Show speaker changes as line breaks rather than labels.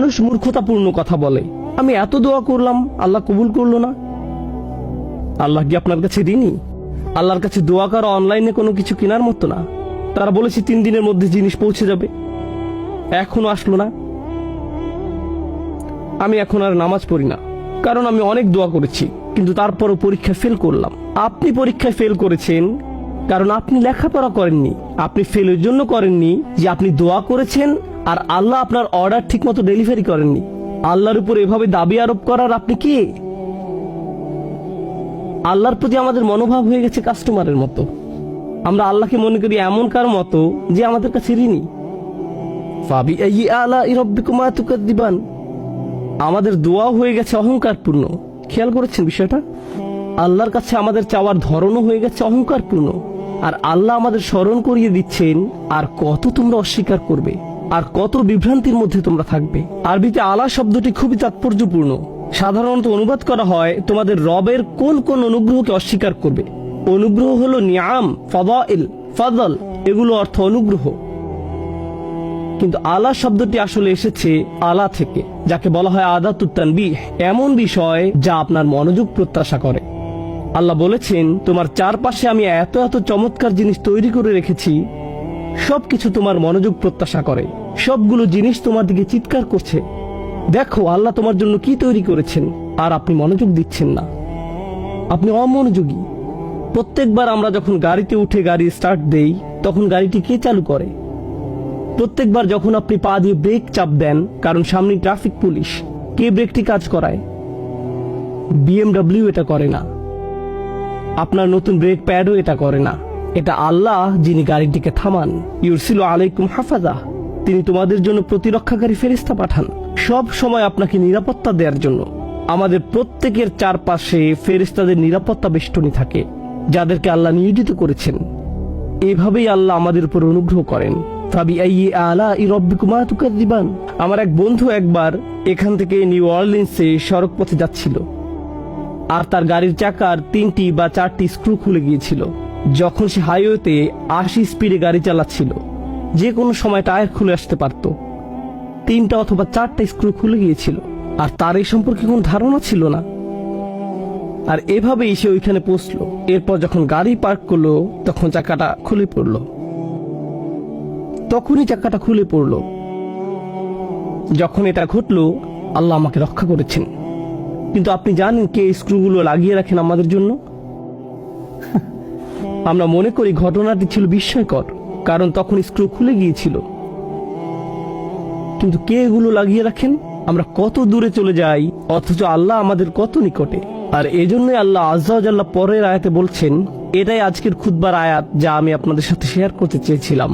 মানুষ মূর্খতাপূর্ণ কথা বলে, আমি এত দোয়া করলাম আল্লাহ কবুল করলো না। আল্লাহ কি আপনার কাছে ঋণী? আল্লাহর কাছে দোয়া করা অনলাইনে কোনো কিছু কেনার মতো না। তারা বলেছে 3 দিনের মধ্যে জিনিস পৌঁছে যাবে, এখনো আসলো না। আমি এখন আর নামাজ পড়ি না, কারণ আমি অনেক দোয়া করেছি, কিন্তু তারপরও পরীক্ষায় ফেল করলাম। আপনি পরীক্ষায় ফেল করেছেন কারণ আপনি লেখাপড়া করেননি। আপনি ফেলের জন্য করেননি যে আপনি দোয়া করেছেন আর আল্লাহ আপনার অর্ডার ঠিকমতো ডেলিভারি করেননি। আল্লাহর উপর এভাবে দাবি আরোপ করার আপনি কে? আল্লাহর প্রতি আমাদের মনোভাব হয়ে গেছে কাস্টমারের মতো। আমরা আল্লাহকে মনে করি এমন কার মতো যে আমাদের কাছে ঋণী। ফাবিআইয়ি আলাই রাব্বিকুমা তুকাযযিবান। আমাদের দোয়া হয়ে গেছে অহংকারপূর্ণ। খেয়াল করেছেন বিষয়টা? আল্লাহর কাছে আমাদের চাওয়ার ধরনও হয়ে গেছে অহংকারপূর্ণ। আর আল্লাহ আমাদের স্মরণ করিয়ে দিচ্ছেন, আর কত তোমরা অস্বীকার করবে, আর কত বিভ্রান্তির মধ্যে তোমরা থাকবে। আরবিতে আলা শব্দটি খুবই তাৎপর্যপূর্ণ। সাধারণত অনুবাদ করা হয় তোমাদের রবের কোন কোন অনুগ্রহকে অস্বীকার করবে। অনুগ্রহ হলো নিয়াম, ফাদাইল, ফাদল, এগুলো অর্থ অনুগ্রহ। কিন্তু আলা শব্দটি আসলে এসেছে আলা থেকে, যাকে বলা হয় আদাতুত তানবিহ, এমন বিষয় যা আপনার মনোযোগ প্রত্যাশা করে। আল্লাহ বলেছেন, তোমার চারপাশে আমি এত এত চমৎকার জিনিস তৈরি করে রেখেছি, সবকিছু তোমার মনোযোগ প্রত্যাশা করে। সবগুলো জিনিস তোমার দিকে চিৎকার করছে, দেখো আল্লাহ তোমার জন্য কি তৈরি করেছেন, আর আপনি মনোযোগ দিচ্ছেন না। আপনি অমনোযোগী। প্রত্যেকবার আমরা যখন গাড়িতে উঠে গাড়ি স্টার্ট দেই, তখন গাড়িটি কে চালু করে? প্রত্যেকবার যখন আপনি পা দিয়ে ব্রেক চাপ দেন কারণ সামনে ট্রাফিক পুলিশ, কে ব্রেকটি কাজ করায়? BMW এটা করে না, আপনার নতুন ব্রেক প্যাডও এটা করে না। এটা আল্লাহ যিনি গাড়িটিকে থামান। ইউরসিলু আলাইকুম হাফাজা, তিনি তোমাদের জন্য প্রতিরক্ষাকারী ফেরেশতা পাঠান, সব সময় আপনাকে নিরাপত্তা দেওয়ার জন্য। আমাদের প্রত্যেকের চারপাশে ফেরেশতাদের নিরাপত্তা বেষ্টনী থাকে, যাদেরকে আল্লাহ নিয়োজিত করেছেন। এভাবেই আল্লাহ আমাদের উপর অনুগ্রহ করেন। ফাবিআইয়ি আলাই রাব্বিকুমা তুকাযযিবান। আমার এক বন্ধু একবার এখান থেকে নিউ অরলিন্সে সড়ক পথে যাচ্ছিল, আর তার গাড়ির চাকার 3টি বা 4টি স্ক্রু খুলে গিয়েছিল। যখন সে হাইওয়েতে 80 স্পিডে গাড়ি চালাচ্ছিল, যে কোনো সময় টায়ার খুলে আসতে পারত। 3টা অথবা 4টা স্ক্রু খুলে গিয়েছিল, আর তার এই সম্পর্কে কোনো ধারণা ছিল না। আর এভাবেই সে ওইখানে পৌঁছলো। এরপর যখন গাড়ি পার্ক করলো, তখন চাকাটা খুলে পড়লো। তখনই চাকাটা খুলে পড়লো। যখন এটা ঘটলো, আল্লাহ আমাকে রক্ষা করেছেন। কিন্তু আপনি জানেন কে স্ক্রুগুলো লাগিয়ে রাখেন আমাদের জন্য? আমরা মনে করি ঘটনাটি ছিল বিস্ময়কর, কারণ তখন স্ক্রু খুলে গিয়েছিল। কিন্তু কে এগুলো লাগিয়ে রাখেন? আমরা কত দূরে চলে যাই, অথচ আল্লাহ আমাদের কত নিকটে। আর এজন্যই আল্লাহ আজ্জা ওয়া জাল্লা পরের আয়াতে বলছেন, এটাই আজকের খুতবার আয়াত যা আমি আপনাদের সাথে শেয়ার করতে চেয়েছিলাম।